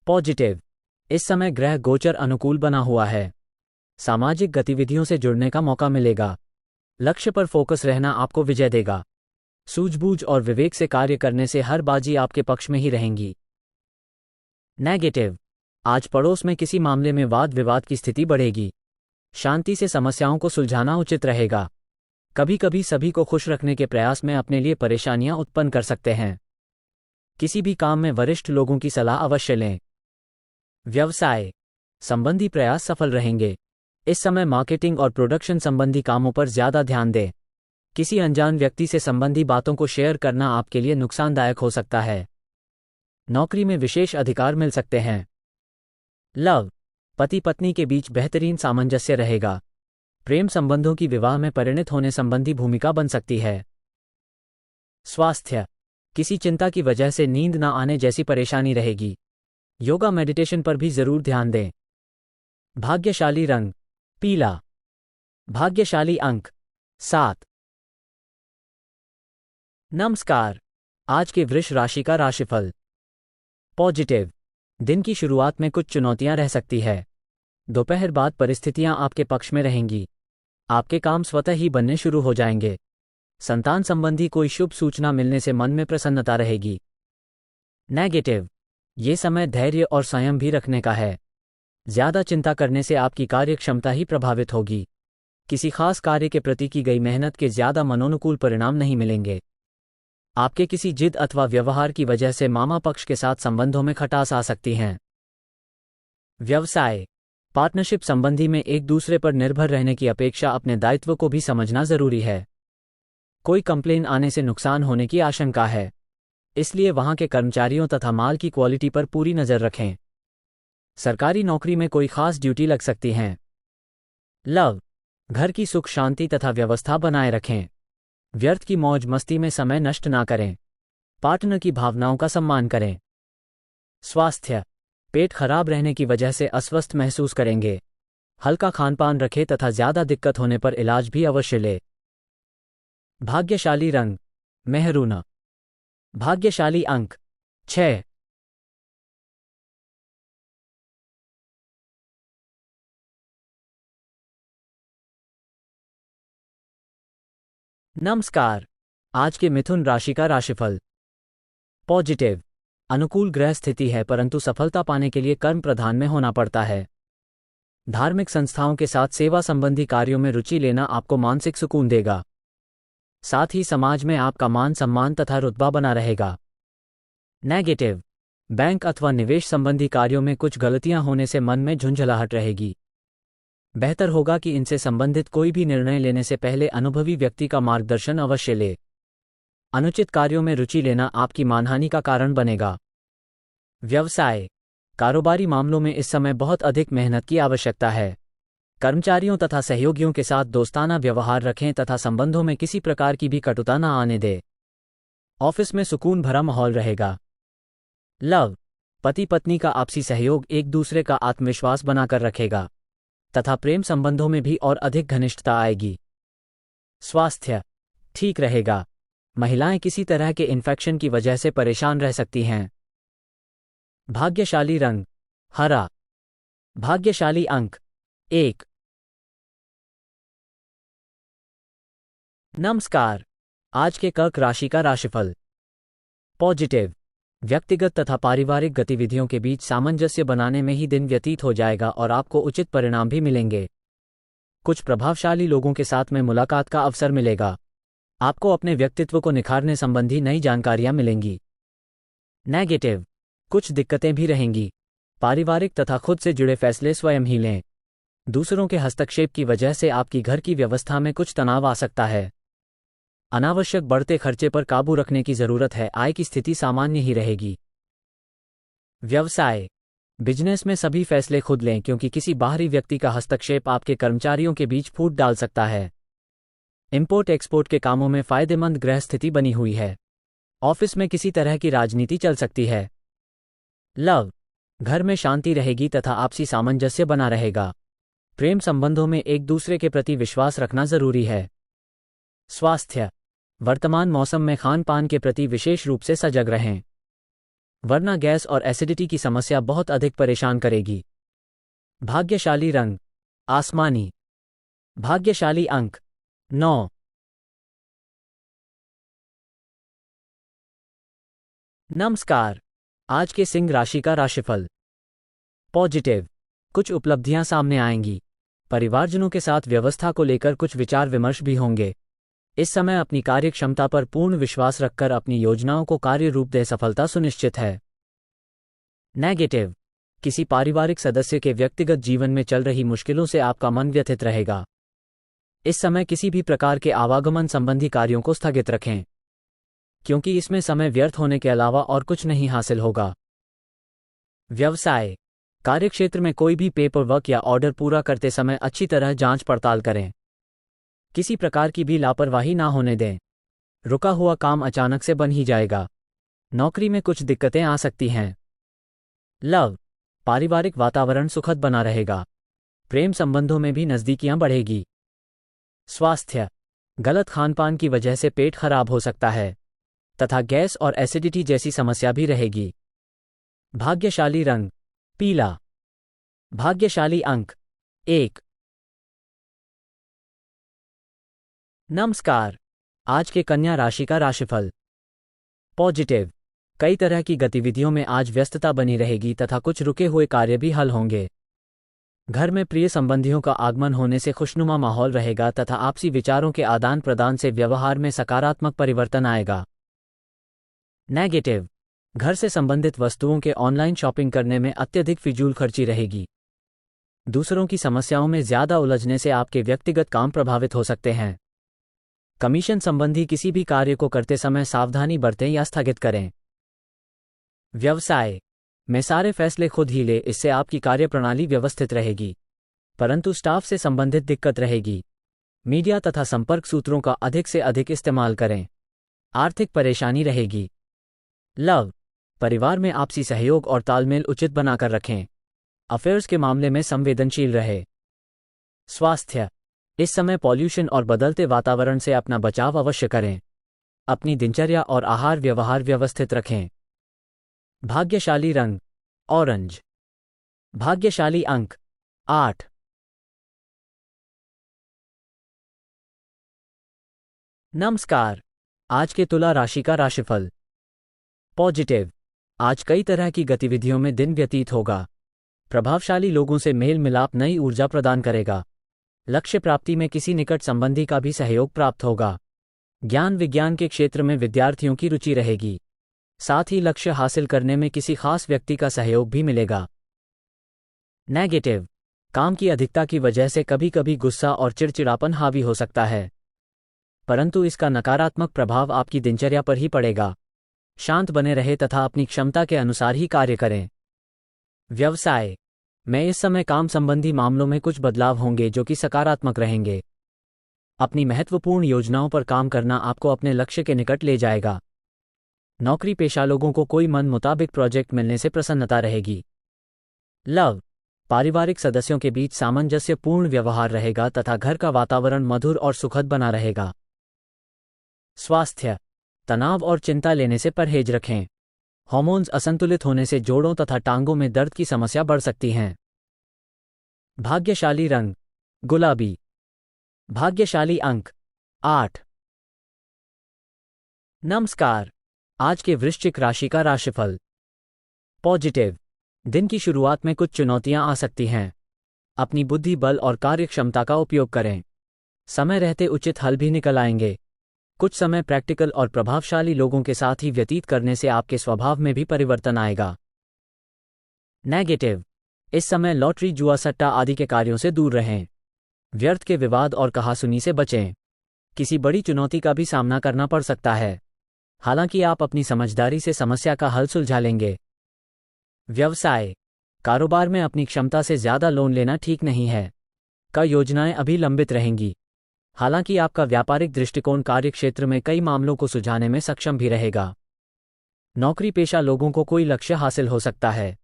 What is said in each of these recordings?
Positive. इस समय ग्रह गोचर अनुकूल बना हुआ है। सामाजिक गतिविधियों से जुड़ने का मौका मिलेगा। लक्ष्य पर फोकस रहना आपको विजय देगा। सूझबूझ और विवेक से कार्य करने से हर बाजी आपके पक्ष में ही रहेंगी। नेगेटिव। आज पड़ोस में किसी मामले में वाद विवाद की स्थिति बढ़ेगी। शांति से समस्याओं को सुलझाना उचित रहेगा। कभी कभी सभी को खुश रखने के प्रयास में अपने लिए परेशानियां उत्पन्न कर सकते हैं। किसी भी काम में वरिष्ठ लोगों की सलाह अवश्य लें। व्यवसाय संबंधी प्रयास सफल रहेंगे। इस समय मार्केटिंग और प्रोडक्शन संबंधी कामों पर ज्यादा ध्यान दें। किसी अनजान व्यक्ति से संबंधी बातों को शेयर करना आपके लिए नुकसानदायक हो सकता है। नौकरी में विशेष अधिकार मिल सकते हैं। लव पति पत्नी के बीच बेहतरीन सामंजस्य रहेगा। प्रेम संबंधों की विवाह में परिणत होने संबंधी भूमिका बन सकती है। स्वास्थ्य किसी चिंता की वजह से नींद न आने जैसी परेशानी रहेगी। योगा मेडिटेशन पर भी जरूर ध्यान दें। भाग्यशाली रंग पीला। भाग्यशाली अंक 7। नमस्कार। आज के वृष राशि का राशिफल। पॉजिटिव। दिन की शुरुआत में कुछ चुनौतियां रह सकती है। दोपहर बाद परिस्थितियां आपके पक्ष में रहेंगी। आपके काम स्वतः ही बनने शुरू हो जाएंगे। संतान संबंधी कोई शुभ सूचना मिलने से मन में प्रसन्नता रहेगी। नेगेटिव। ये समय धैर्य और संयम भी रखने का है। ज्यादा चिंता करने से आपकी कार्य क्षमता ही प्रभावित होगी। किसी खास कार्य के प्रति की गई मेहनत के ज्यादा मनोनुकूल परिणाम नहीं मिलेंगे। आपके किसी जिद अथवा व्यवहार की वजह से मामा पक्ष के साथ संबंधों में खटास आ सकती है। व्यवसाय पार्टनरशिप संबंधी में एक दूसरे पर निर्भर रहने की अपेक्षा अपने दायित्व को भी समझना जरूरी है। कोई कंप्लेन आने से नुकसान होने की आशंका है, इसलिए वहां के कर्मचारियों तथा माल की क्वालिटी पर पूरी नजर रखें। सरकारी नौकरी में कोई खास ड्यूटी लग सकती है। लव घर की सुख शांति तथा व्यवस्था बनाए रखें। व्यर्थ की मौज मस्ती में समय नष्ट ना करें। पार्टनर की भावनाओं का सम्मान करें। स्वास्थ्य पेट खराब रहने की वजह से अस्वस्थ महसूस करेंगे। हल्का खानपान रखें तथा ज्यादा दिक्कत होने पर इलाज भी अवश्य ले। भाग्यशाली रंग मेहरून। भाग्यशाली अंक 6। नमस्कार। आज के मिथुन राशि का राशिफल। पॉजिटिव। अनुकूल ग्रह स्थिति है, परंतु सफलता पाने के लिए कर्म प्रधान में होना पड़ता है। धार्मिक संस्थाओं के साथ सेवा संबंधी कार्यों में रुचि लेना आपको मानसिक सुकून देगा। साथ ही समाज में आपका मान सम्मान तथा रुतबा बना रहेगा। नेगेटिव। बैंक अथवा निवेश संबंधी कार्यों में कुछ गलतियां होने से मन में झुंझलाहट रहेगी। बेहतर होगा कि इनसे संबंधित कोई भी निर्णय लेने से पहले अनुभवी व्यक्ति का मार्गदर्शन अवश्य ले। अनुचित कार्यों में रुचि लेना आपकी मानहानि का कारण बनेगा। व्यवसाय कारोबारी मामलों में इस समय बहुत अधिक मेहनत की आवश्यकता है। कर्मचारियों तथा सहयोगियों के साथ दोस्ताना व्यवहार रखें तथा संबंधों में किसी प्रकार की भी कटुता न आने दें। ऑफिस में सुकून भरा माहौल रहेगा। लव पति पत्नी का आपसी सहयोग एक दूसरे का आत्मविश्वास बनाकर रखेगा तथा प्रेम संबंधों में भी और अधिक घनिष्ठता आएगी। स्वास्थ्य ठीक रहेगा। महिलाएं किसी तरह के इन्फेक्शन की वजह से परेशान रह सकती हैं। भाग्यशाली रंग हरा। भाग्यशाली अंक 1। नमस्कार। आज के कर्क राशि का राशिफल। पॉजिटिव। व्यक्तिगत तथा पारिवारिक गतिविधियों के बीच सामंजस्य बनाने में ही दिन व्यतीत हो जाएगा और आपको उचित परिणाम भी मिलेंगे। कुछ प्रभावशाली लोगों के साथ में मुलाकात का अवसर मिलेगा। आपको अपने व्यक्तित्व को निखारने संबंधी नई जानकारियां मिलेंगी। नेगेटिव। कुछ दिक्कतें भी रहेंगी। पारिवारिक तथा खुद से जुड़े फैसले स्वयं ही लें। दूसरों के हस्तक्षेप की वजह से आपकी घर की व्यवस्था में कुछ तनाव आ सकता है। अनावश्यक बढ़ते खर्चे पर काबू रखने की जरूरत है। आय की स्थिति सामान्य ही रहेगी। व्यवसाय बिजनेस में सभी फैसले खुद लें, क्योंकि किसी बाहरी व्यक्ति का हस्तक्षेप आपके कर्मचारियों के बीच फूट डाल सकता है। इंपोर्ट एक्सपोर्ट के कामों में फायदेमंद ग्रह स्थिति बनी हुई है। ऑफिस में किसी तरह की राजनीति चल सकती है। लव घर में शांति रहेगी तथा आपसी सामंजस्य बना रहेगा। प्रेम संबंधों में एक दूसरे के प्रति विश्वास रखना जरूरी है। स्वास्थ्य वर्तमान मौसम में खान पान के प्रति विशेष रूप से सजग रहें। वरना गैस और एसिडिटी की समस्या बहुत अधिक परेशान करेगी। भाग्यशाली रंग आसमानी। भाग्यशाली अंक 9। नमस्कार। आज के सिंह राशि का राशिफल। पॉजिटिव, कुछ उपलब्धियां सामने आएंगी। परिवारजनों के साथ व्यवस्था को लेकर कुछ विचार विमर्श भी होंगे। इस समय अपनी कार्य क्षमता पर पूर्ण विश्वास रखकर अपनी योजनाओं को कार्य रूप दे सफलता सुनिश्चित है। नेगेटिव, किसी पारिवारिक सदस्य के व्यक्तिगत जीवन में चल रही मुश्किलों से आपका मन व्यथित रहेगा। इस समय किसी भी प्रकार के आवागमन संबंधी कार्यों को स्थगित रखें, क्योंकि इसमें समय व्यर्थ होने के अलावा और कुछ नहीं हासिल होगा। व्यवसाय, कार्यक्षेत्र में कोई भी पेपर वर्क या ऑर्डर पूरा करते समय अच्छी तरह जांच पड़ताल करें। किसी प्रकार की भी लापरवाही ना होने दें। रुका हुआ काम अचानक से बन ही जाएगा। नौकरी में कुछ दिक्कतें आ सकती हैं। लव, पारिवारिक वातावरण सुखद बना रहेगा। प्रेम संबंधों में भी नज़दीकियां बढ़ेगी। स्वास्थ्य, गलत खानपान की वजह से पेट खराब हो सकता है तथा गैस और एसिडिटी जैसी समस्या भी रहेगी। भाग्यशाली रंग पीला। भाग्यशाली अंक 1। नमस्कार। आज के कन्या राशि का राशिफल। पॉजिटिव, कई तरह की गतिविधियों में आज व्यस्तता बनी रहेगी तथा कुछ रुके हुए कार्य भी हल होंगे। घर में प्रिय संबंधियों का आगमन होने से खुशनुमा माहौल रहेगा तथा आपसी विचारों के आदान प्रदान से व्यवहार में सकारात्मक परिवर्तन आएगा। नेगेटिव, घर से संबंधित वस्तुओं के ऑनलाइन शॉपिंग करने में अत्यधिक फिजूल खर्ची रहेगी। दूसरों की समस्याओं में ज्यादा उलझने से आपके व्यक्तिगत काम प्रभावित हो सकते हैं। कमीशन संबंधी किसी भी कार्य को करते समय सावधानी बरतें या स्थगित करें। व्यवसाय में सारे फैसले खुद ही ले, इससे आपकी कार्यप्रणाली व्यवस्थित रहेगी, परंतु स्टाफ से संबंधित दिक्कत रहेगी। मीडिया तथा संपर्क सूत्रों का अधिक से अधिक इस्तेमाल करें। आर्थिक परेशानी रहेगी। लव, परिवार में आपसी सहयोग और तालमेल उचित बनाकर रखें। अफेयर्स के मामले में संवेदनशील रहे। स्वास्थ्य, इस समय पॉल्यूशन और बदलते वातावरण से अपना बचाव अवश्य करें। अपनी दिनचर्या और आहार व्यवहार व्यवस्थित रखें। भाग्यशाली रंग ऑरेंज। भाग्यशाली अंक 8। नमस्कार। आज के तुला राशि का राशिफल। पॉजिटिव, आज कई तरह की गतिविधियों में दिन व्यतीत होगा। प्रभावशाली लोगों से मेल मिलाप नई ऊर्जा प्रदान करेगा। लक्ष्य प्राप्ति में किसी निकट संबंधी का भी सहयोग प्राप्त होगा। ज्ञान विज्ञान के क्षेत्र में विद्यार्थियों की रुचि रहेगी। साथ ही लक्ष्य हासिल करने में किसी खास व्यक्ति का सहयोग भी मिलेगा। नेगेटिव, काम की अधिकता की वजह से कभी कभी गुस्सा और चिड़चिड़ापन हावी हो सकता है, परंतु इसका नकारात्मक प्रभाव आपकी दिनचर्या पर ही पड़ेगा। शांत बने रहे तथा अपनी क्षमता के अनुसार ही कार्य करें। व्यवसाय में इस समय काम संबंधी मामलों में कुछ बदलाव होंगे जो कि सकारात्मक रहेंगे। अपनी महत्वपूर्ण योजनाओं पर काम करना आपको अपने लक्ष्य के निकट ले जाएगा। नौकरी पेशा लोगों को कोई मन मुताबिक प्रोजेक्ट मिलने से प्रसन्नता रहेगी। लव, पारिवारिक सदस्यों के बीच सामंजस्यपूर्ण व्यवहार रहेगा तथा घर का वातावरण मधुर और सुखद बना रहेगा। स्वास्थ्य, तनाव और चिंता लेने से परहेज रखें। हार्मोन्स असंतुलित होने से जोड़ों तथा टांगों में दर्द की समस्या बढ़ सकती हैं। भाग्यशाली रंग गुलाबी। भाग्यशाली अंक 8। नमस्कार। आज के वृश्चिक राशि का राशिफल। पॉजिटिव, दिन की शुरुआत में कुछ चुनौतियां आ सकती हैं। अपनी बुद्धि बल और कार्यक्षमता का उपयोग करें। समय रहते उचित हल भी निकल आएंगे। कुछ समय प्रैक्टिकल और प्रभावशाली लोगों के साथ ही व्यतीत करने से आपके स्वभाव में भी परिवर्तन आएगा। नेगेटिव, इस समय लॉटरी जुआ सट्टा आदि के कार्यों से दूर रहें। व्यर्थ के विवाद और कहासुनी से बचें। किसी बड़ी चुनौती का भी सामना करना पड़ सकता है, हालांकि आप अपनी समझदारी से समस्या का हल सुलझा लेंगे। व्यवसाय, कारोबार में अपनी क्षमता से ज्यादा लोन लेना ठीक नहीं है। योजनाएं अभी लंबित रहेंगी, हालांकि आपका व्यापारिक दृष्टिकोण कार्यक्षेत्र में कई मामलों को सुलझाने में सक्षम भी रहेगा। नौकरी पेशा लोगों को कोई लक्ष्य हासिल हो सकता है।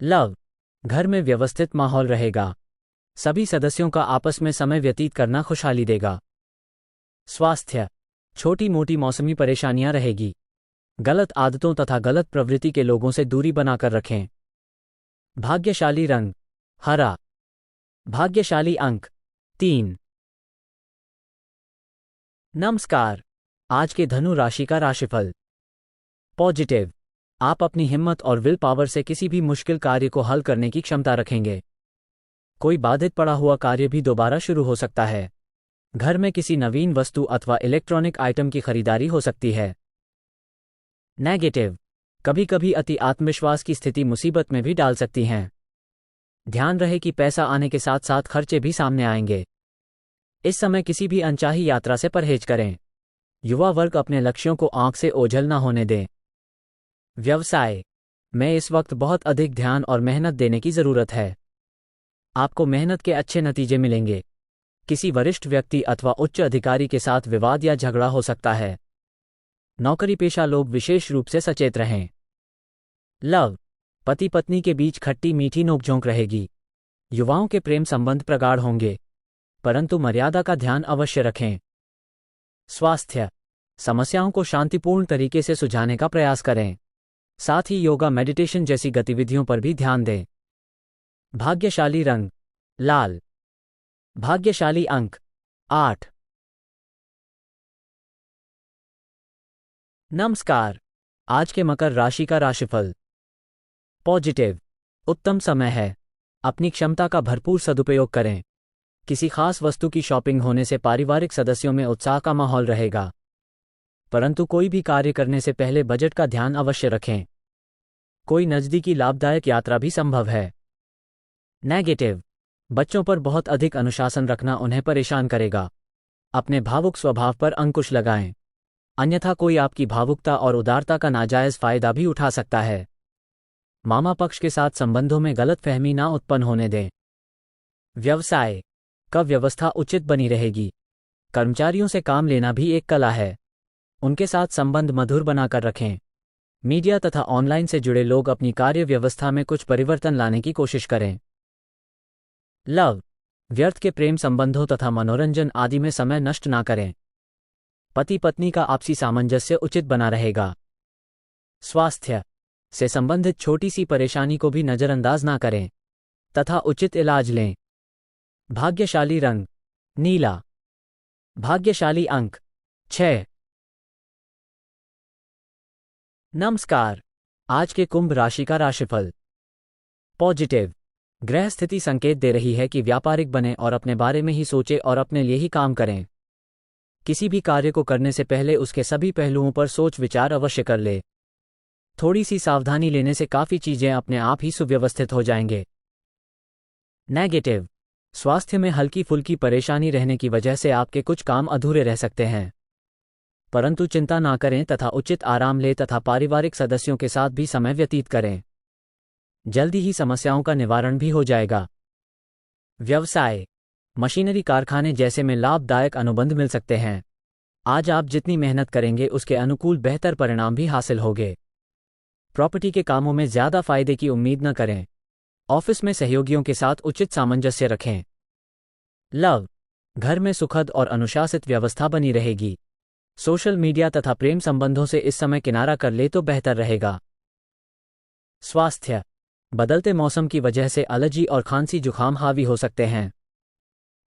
लव, घर में व्यवस्थित माहौल रहेगा। सभी सदस्यों का आपस में समय व्यतीत करना खुशहाली देगा। स्वास्थ्य, छोटी मोटी मौसमी परेशानियां रहेगी। गलत आदतों तथा गलत प्रवृत्ति के लोगों से दूरी बनाकर रखें। भाग्यशाली रंग हरा। भाग्यशाली अंक 3। नमस्कार। आज के धनु राशि का राशिफल। पॉजिटिव। आप अपनी हिम्मत और विल पावर से किसी भी मुश्किल कार्य को हल करने की क्षमता रखेंगे। कोई बाधित पड़ा हुआ कार्य भी दोबारा शुरू हो सकता है। घर में किसी नवीन वस्तु अथवा इलेक्ट्रॉनिक आइटम की खरीदारी हो सकती है। नेगेटिव। कभी कभी अति आत्मविश्वास की स्थिति मुसीबत में भी डाल सकती हैं। ध्यान रहे कि पैसा आने के साथ साथ खर्चे भी सामने आएंगे। इस समय किसी भी अनचाही यात्रा से परहेज करें। युवा वर्ग अपने लक्ष्यों को आंख से ओझल न होने दें। व्यवसाय में इस वक्त बहुत अधिक ध्यान और मेहनत देने की जरूरत है। आपको मेहनत के अच्छे नतीजे मिलेंगे। किसी वरिष्ठ व्यक्ति अथवा उच्च अधिकारी के साथ विवाद या झगड़ा हो सकता है। नौकरी पेशा लोग विशेष रूप से सचेत रहें। लव। पति पत्नी के बीच खट्टी मीठी नोकझोंक रहेगी। युवाओं के प्रेम संबंध प्रगाढ़ होंगे, परंतु मर्यादा का ध्यान अवश्य रखें। स्वास्थ्य। समस्याओं को शांतिपूर्ण तरीके से सुलझाने का प्रयास करें। साथ ही योगा मेडिटेशन जैसी गतिविधियों पर भी ध्यान दें। भाग्यशाली रंग लाल। भाग्यशाली अंक 8। नमस्कार। आज के मकर राशि का राशिफल। पॉजिटिव। उत्तम समय है। अपनी क्षमता का भरपूर सदुपयोग करें। किसी खास वस्तु की शॉपिंग होने से पारिवारिक सदस्यों में उत्साह का माहौल रहेगा, परंतु कोई भी कार्य करने से पहले बजट का ध्यान अवश्य रखें। कोई नज़दीकी लाभदायक यात्रा भी संभव है। नेगेटिव। बच्चों पर बहुत अधिक अनुशासन रखना उन्हें परेशान करेगा। अपने भावुक स्वभाव पर अंकुश लगाएं, अन्यथा कोई आपकी भावुकता और उदारता का नाजायज फायदा भी उठा सकता है। मामा पक्ष के साथ संबंधों में गलतफहमी ना उत्पन्न होने दें। व्यवसाय का व्यवस्था उचित बनी रहेगी। कर्मचारियों से काम लेना भी एक कला है। उनके साथ संबंध मधुर बनाकर रखें। मीडिया तथा ऑनलाइन से जुड़े लोग अपनी कार्य व्यवस्था में कुछ परिवर्तन लाने की कोशिश करें। लव। व्यर्थ के प्रेम संबंधों तथा मनोरंजन आदि में समय नष्ट ना करें। पति पत्नी का आपसी सामंजस्य उचित बना रहेगा। स्वास्थ्य से संबंधित छोटी सी परेशानी को भी नजरअंदाज ना करें तथा उचित इलाज लें। भाग्यशाली रंग नीला। भाग्यशाली अंक 6। नमस्कार। आज के कुंभ राशि का राशिफल। पॉजिटिव। ग्रह स्थिति संकेत दे रही है कि व्यापारिक बने और अपने बारे में ही सोचें और अपने लिए ही काम करें। किसी भी कार्य को करने से पहले उसके सभी पहलुओं पर सोच विचार अवश्य कर ले। थोड़ी सी सावधानी लेने से काफी चीजें अपने आप ही सुव्यवस्थित हो जाएंगे। नेगेटिव। स्वास्थ्य में हल्की फुल्की परेशानी रहने की वजह से आपके कुछ काम अधूरे रह सकते हैं, परंतु चिंता ना करें तथा उचित आराम लें तथा पारिवारिक सदस्यों के साथ भी समय व्यतीत करें। जल्दी ही समस्याओं का निवारण भी हो जाएगा। व्यवसाय मशीनरी कारखाने जैसे में लाभदायक अनुबंध मिल सकते हैं। आज आप जितनी मेहनत करेंगे उसके अनुकूल बेहतर परिणाम भी हासिल होंगे। प्रॉपर्टी के कामों में ज्यादा फायदे की उम्मीद न करें। ऑफिस में सहयोगियों के साथ उचित सामंजस्य रखें। लव। घर में सुखद और अनुशासित व्यवस्था बनी रहेगी। सोशल मीडिया तथा प्रेम संबंधों से इस समय किनारा कर ले तो बेहतर रहेगा। स्वास्थ्य बदलते मौसम की वजह से एलर्जी और खांसी जुखाम हावी हो सकते हैं।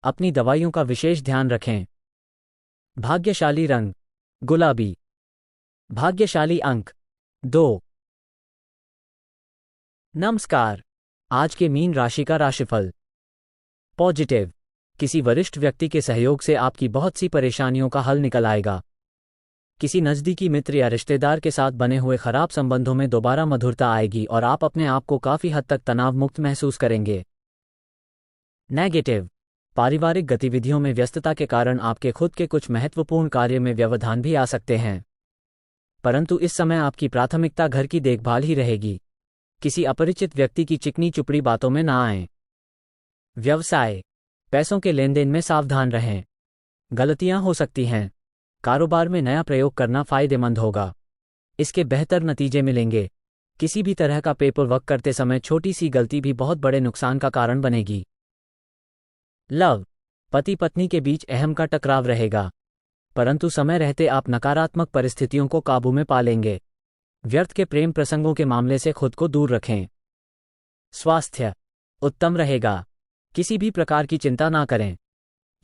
अपनी दवाइयों का विशेष ध्यान रखें। भाग्यशाली रंग गुलाबी। भाग्यशाली अंक 2। नमस्कार। आज के मीन राशि का राशिफल। पॉजिटिव। किसी वरिष्ठ व्यक्ति के सहयोग से आपकी बहुत सी परेशानियों का हल निकल आएगा। किसी नज़दीकी मित्र या रिश्तेदार के साथ बने हुए खराब संबंधों में दोबारा मधुरता आएगी और आप अपने आप को काफी हद तक तनाव मुक्त महसूस करेंगे। नेगेटिव। पारिवारिक गतिविधियों में व्यस्तता के कारण आपके खुद के कुछ महत्वपूर्ण कार्य में व्यवधान भी आ सकते हैं, परंतु इस समय आपकी प्राथमिकता घर की देखभाल ही रहेगी। किसी अपरिचित व्यक्ति की चिकनी चुपड़ी बातों में ना आएं। व्यवसाय पैसों के लेन देन में सावधान रहें। गलतियां हो सकती हैं। कारोबार में नया प्रयोग करना फायदेमंद होगा। इसके बेहतर नतीजे मिलेंगे। किसी भी तरह का पेपर वर्क करते समय छोटी सी गलती भी बहुत बड़े नुकसान का कारण बनेगी। लव। पति पत्नी के बीच अहम का टकराव रहेगा, परंतु समय रहते आप नकारात्मक परिस्थितियों को काबू में पा लेंगे। व्यर्थ के प्रेम प्रसंगों के मामले से खुद को दूर रखें। स्वास्थ्य उत्तम रहेगा, किसी भी प्रकार की चिंता ना करें।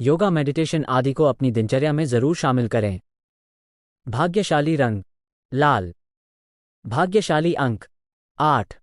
योगा, मेडिटेशन आदि को अपनी दिनचर्या में जरूर शामिल करें। भाग्यशाली रंग लाल। भाग्यशाली अंक 8।